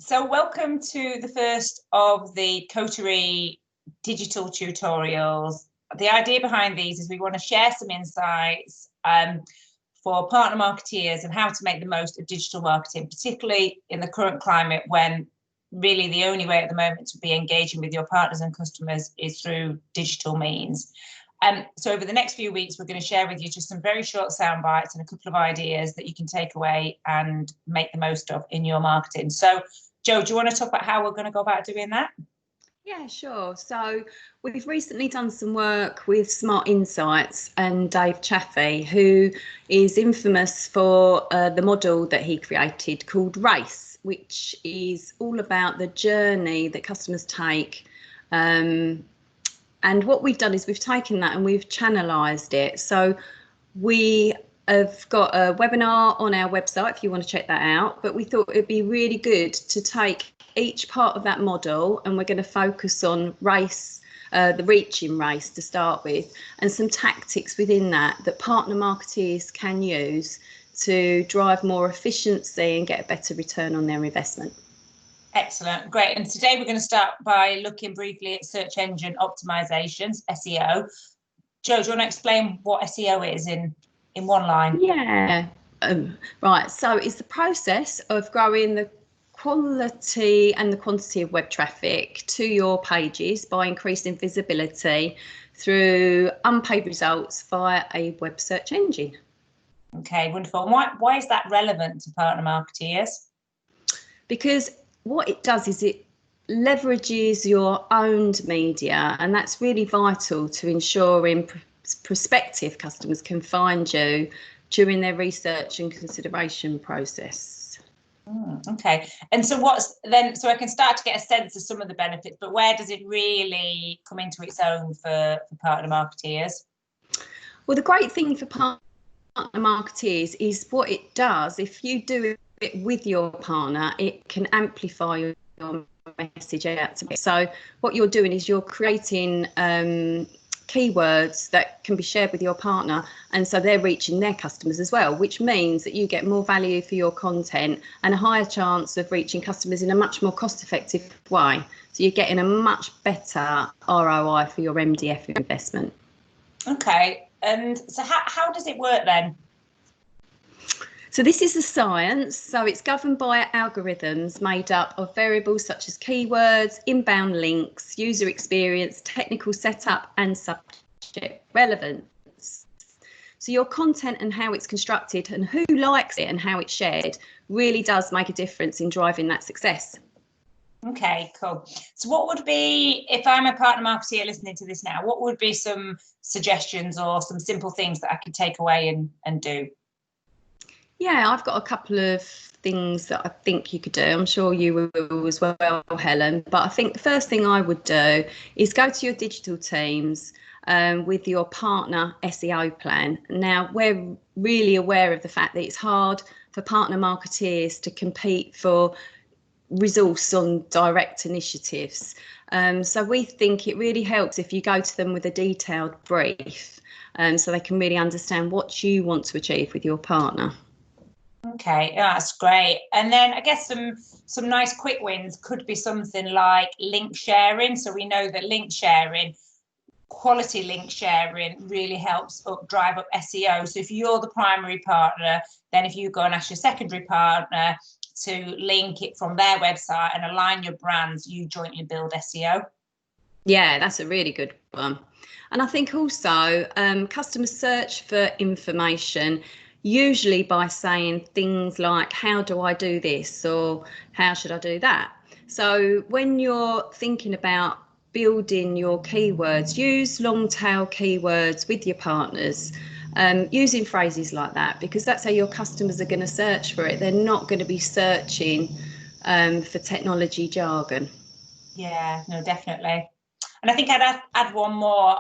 So welcome to the first of the Coterie digital tutorials. The idea behind these is we want to share some insights for partner marketeers and how to make the most of digital marketing, particularly in the current climate when really the only way at the moment to be engaging with your partners and customers is through digital means. So over the next few weeks, we're going to share with you just some very short sound bites and a couple of ideas that you can take away and make the most of in your marketing. So, Jo, do you want to talk about how we're going to go about doing that? Yeah, sure. So we've recently done some work with Smart Insights and Dave Chaffee, who is infamous for the model that he created called RACE, which is all about the journey that customers take. And what we've done is we've taken that and we've channelized it. So we have got a webinar on our website if you want to check that out, but we thought it'd be really good to take each part of that model, and we're going to focus on RACE, the reaching RACE to start with, and some tactics within that partner marketeers can use to drive more efficiency and get a better return on their investment. Excellent, great. And today we're going to start by looking briefly at search engine optimizations, SEO. Jo, do you want to explain what SEO is in one line? Yeah, right. So it's the process of growing the quality and the quantity of web traffic to your pages by increasing visibility through unpaid results via a web search engine. Okay, wonderful. Why is that relevant to partner marketeers? Because what it does is it leverages your owned media, and that's really vital to ensuring prospective customers can find you during their research and consideration process. Okay, and so so I can start to get a sense of some of the benefits, but where does it really come into its own for partner marketeers? Well, the great thing for partner marketeers is what it does. If you do it with your partner, it can amplify your message out to them. So what you're doing is you're creating keywords that can be shared with your partner, and so they're reaching their customers as well, which means that you get more value for your content and a higher chance of reaching customers in a much more cost-effective way. So you're getting a much better ROI for your MDF investment. Okay, and so how does it work then? So this is the science. So it's governed by algorithms made up of variables such as keywords, inbound links, user experience, technical setup, and subject relevance. So your content and how it's constructed and who likes it and how it's shared really does make a difference in driving that success. Okay, cool. So what would be, if I'm a partner marketeer listening to this now, what would be some suggestions or some simple things that I could take away and do? Yeah, I've got a couple of things that I think you could do. I'm sure you will as well, Helen. But I think the first thing I would do is go to your digital teams with your partner SEO plan. Now, we're really aware of the fact that it's hard for partner marketeers to compete for resource on direct initiatives. So we think it really helps if you go to them with a detailed brief so they can really understand what you want to achieve with your partner. Okay, that's great. And then I guess some nice quick wins could be something like link sharing. So we know that link sharing, quality link sharing, really helps drive up SEO. So if you're the primary partner, then if you go and ask your secondary partner to link it from their website and align your brands, you jointly build SEO. Yeah, that's a really good one. And I think also customers search for information usually by saying things like, how do I do this? Or how should I do that? So when you're thinking about building your keywords, use long tail keywords with your partners, using phrases like that, because that's how your customers are going to search for it. They're not going to be searching for technology jargon. Yeah, no, definitely. And I think I'd add one more.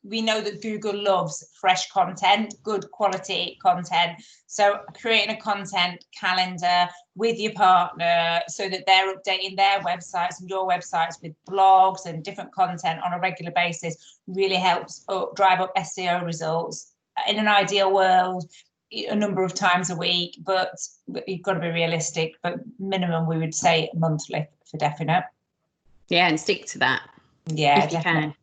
We know that Google loves fresh content, good quality content. So creating a content calendar with your partner so that they're updating their websites and your websites with blogs and different content on a regular basis really helps drive up SEO results. In an ideal world, a number of times a week, but you've got to be realistic. But minimum, we would say monthly for definite. Yeah, and stick to that. Yeah, if you definitely. can.